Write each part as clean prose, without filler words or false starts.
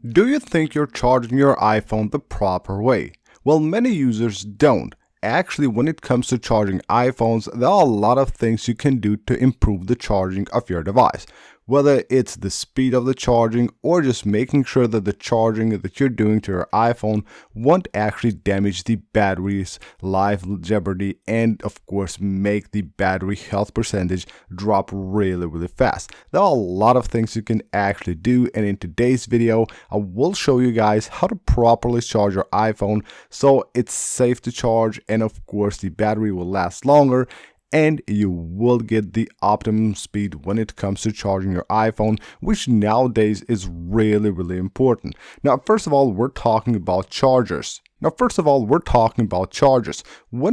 Do you think you're charging your iPhone the proper way? Well, many users don't. Actually, when it comes to charging iPhones, there are a lot of things you can do to improve the charging of your device. Whether it's the speed of the charging or just making sure that the charging that you're doing to your iPhone won't actually damage the battery's life jeopardy and, of course, make the battery health percentage drop really fast. There are a lot of things you can actually do, and in today's video, I will show you guys how to properly charge your iPhone so it's safe to charge and, of course, the battery will last longer and you will get the optimum speed when it comes to charging your iPhone, which nowadays is really important. Now, first of all, we're talking about chargers. When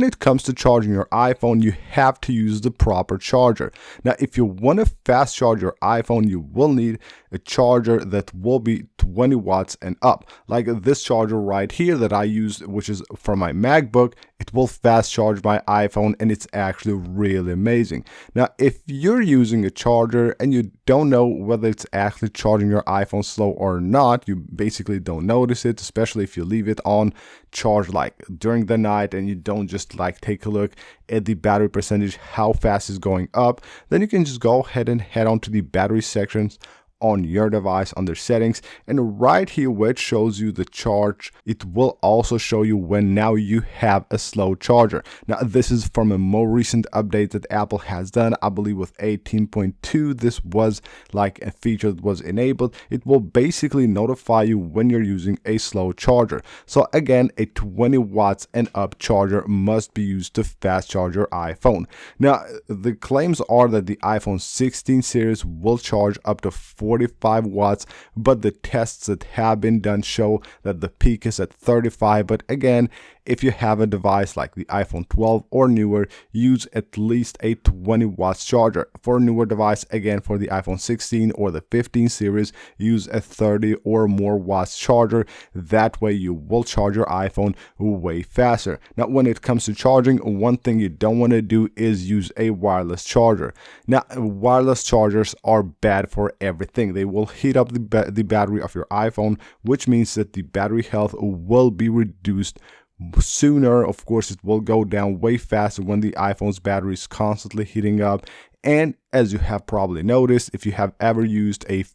it comes to charging your iPhone, you have to use the proper charger. Now, if you want to fast charge your iPhone, you will need a charger that will be 20 watts and up. Like this charger right here that I use, which is from my MacBook, it will fast charge my iPhone and it's actually really amazing. Now, if you're using a charger and you don't know whether it's actually charging your iPhone slow or not, you basically don't notice it, especially if you leave it on charge like during the night and you don't just like take a look at the battery percentage, how fast it's going up, then you can just go ahead and head on to the battery sections on your device under settings, and right here where it shows you the charge, it will also show you when now you have a slow charger. Now this is from a more recent update that Apple has done. I believe with 18.2 this was like a feature that was enabled. It will basically notify you when you're using a slow charger. So again, a 20 watts and up charger must be used to fast charge your iPhone. Now the claims are that the iPhone 16 series will charge up to 45 watts, but the tests that have been done show that the peak is at 35. But again, if you have a device like the iPhone 12 or newer, use at least a 20 watts charger. For a newer device, again for the iPhone 16 or the 15 series, use a 30 or more watts charger. That way you will charge your iPhone way faster. Now when it comes to charging, one thing you don't want to do is use a wireless charger. Now wireless chargers are bad for everything. They will heat up the battery of your iPhone, which means that the battery health will be reduced sooner. Of course, it will go down way faster when the iPhone's battery is constantly heating up. And as you have probably noticed, if you have ever used a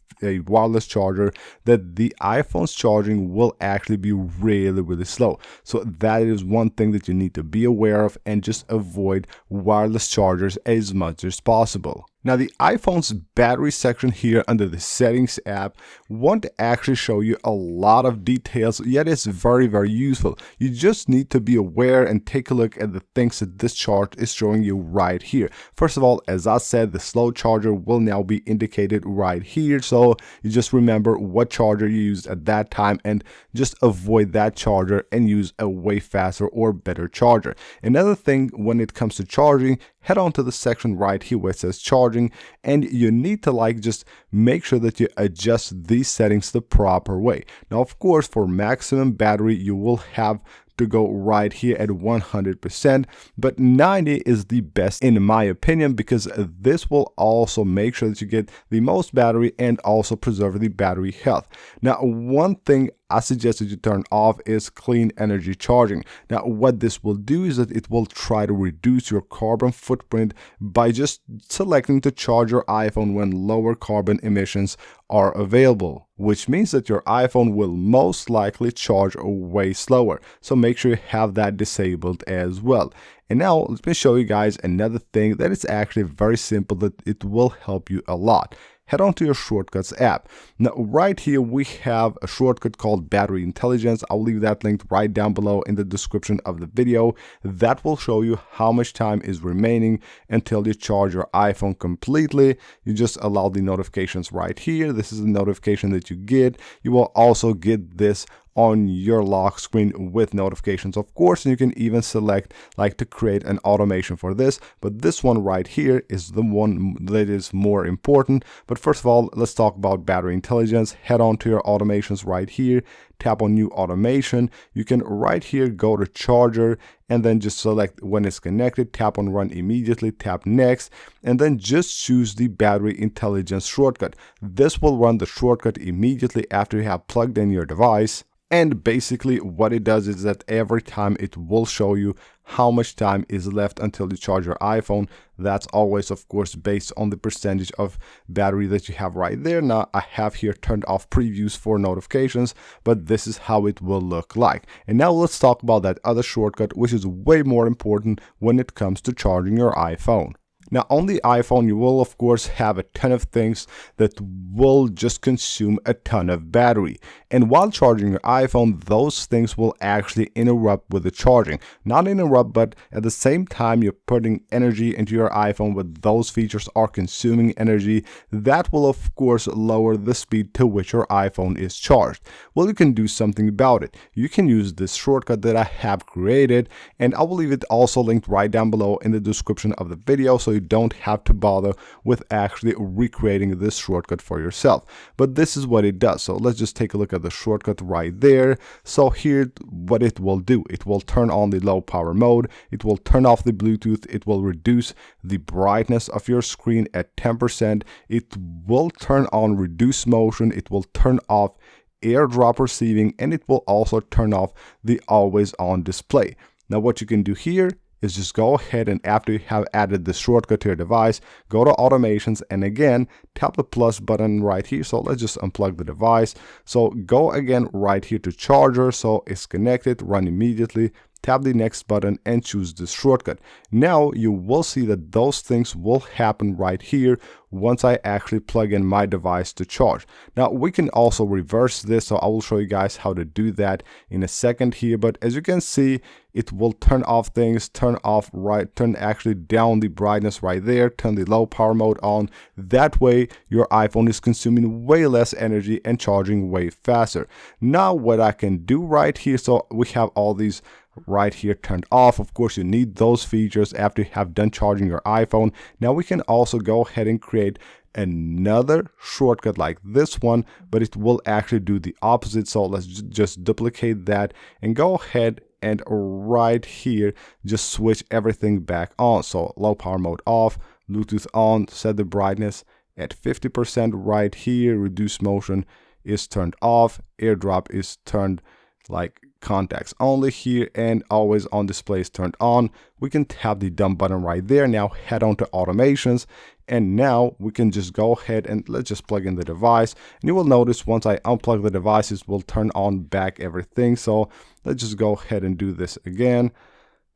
wireless charger, that the iPhone's charging will actually be really slow. So that is one thing that you need to be aware of, and just avoid wireless chargers as much as possible. Now the iPhone's battery section here under the settings app won't actually show you a lot of details, yet it's very useful. You just need to be aware and take a look at the things that this chart is showing you right here. First of all, as I said, the slow charger will now be indicated right here, so you just remember what charger you used at that time and just avoid that charger and use a way faster or better charger. Another thing, when it comes to charging, head on to the section right here where it says charging, and you need to just make sure that you adjust these settings the proper way. Now of course, for maximum battery you will have to go right here at 100%, but 90 is the best in my opinion, because this will also make sure that you get the most battery and also preserve the battery health. Now one thing I suggest that you turn off is clean energy charging. Now what this will do is that it will try to reduce your carbon footprint by just selecting to charge your iPhone when lower carbon emissions are available, which means that your iPhone will most likely charge way slower. So make sure you have that disabled as well. And now let me show you guys another thing that is actually very simple, that it will help you a lot. Head on to your shortcuts app. Now right here we have a shortcut called battery intelligence. I'll leave that linked right down below in the description of the video. That will show you how much time is remaining until you charge your iPhone completely. You just allow the notifications right here. This is the notification that you get. You will also get this on your lock screen with notifications, of course, and you can even select like to create an automation for this, but this one right here is the one that is more important. But first of all, let's talk about battery intelligence. Head on to your automations right here, tap on new automation. You can right here go to charger and then just select when it's connected, tap on run immediately, tap next, and then just choose the battery intelligence shortcut. This will run the shortcut immediately after you have plugged in your device. And basically what it does is that every time it will show you how much time is left until you charge your iPhone. That's always, of course, based on the percentage of battery that you have right there. Now, I have here turned off previews for notifications, but this is how it will look like. And now let's talk about that other shortcut, which is way more important when it comes to charging your iPhone. Now, on the iPhone, you will, of course, have a ton of things that will just consume a ton of battery. And while charging your iPhone, those things will actually interrupt with the charging. Not interrupt, but at the same time, you're putting energy into your iPhone, but those features are consuming energy. That will, of course, lower the speed to which your iPhone is charged. Well, you can do something about it. You can use this shortcut that I have created, and I will leave it also linked right down below in the description of the video, so you don't have to bother with actually recreating this shortcut for yourself. But this is what it does. So let's just take a look at the shortcut right there. So here, what it will do, it will turn on the low power mode, it will turn off the Bluetooth, it will reduce the brightness of your screen at 10%, it will turn on reduce motion, it will turn off AirDrop receiving, and it will also turn off the always on display. Now what you can do here is just go ahead and after you have added the shortcut to your device, go to automations and again, tap the plus button right here. So let's just unplug the device. So go again right here to charger. So it's connected, run immediately. Tap the next button and choose this shortcut. Now you will see that those things will happen right here once I actually plug in my device to charge. Now we can also reverse this, so I will show you guys how to do that in a second here. But as you can see, it will turn off things, turn actually down the brightness right there, turn the low power mode on. That way your iPhone is consuming way less energy and charging way faster. Now what I can do right here, so we have all these right here turned off. Of course, you need those features after you have done charging your iPhone. Now we can also go ahead and create another shortcut like this one, but it will actually do the opposite. So let's just duplicate that and go ahead and right here just switch everything back on. So low power mode off, Bluetooth on, set the brightness at 50% right here, reduce motion is turned off, AirDrop is turned like contacts only here, and always on display is turned on. We can tap the done button right there. Now head on to automations, and now we can just go ahead and let's just plug in the device, and you will notice once I unplug the devices will turn on back everything. So let's just go ahead and do this again.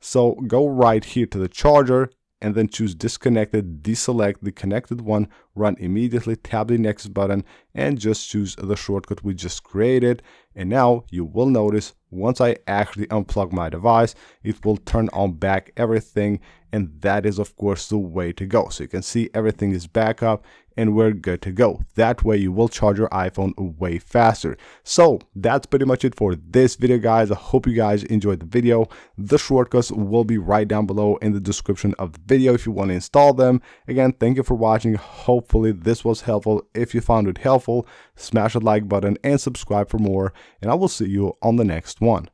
So go right here to the charger and then choose disconnected, deselect the connected one, run immediately, tap the next button and just choose the shortcut we just created. And now you will notice once I actually unplug my device, it will turn on back everything, and that is of course the way to go. So you can see everything is back up and we're good to go. That way you will charge your iPhone way faster. So that's pretty much it for this video, guys. I hope you guys enjoyed the video. The shortcuts will be right down below in the description of the video if you want to install them. Again, thank you for watching. Hopefully this was helpful. If you found it helpful, smash the like button and subscribe for more, and I will see you on the next one.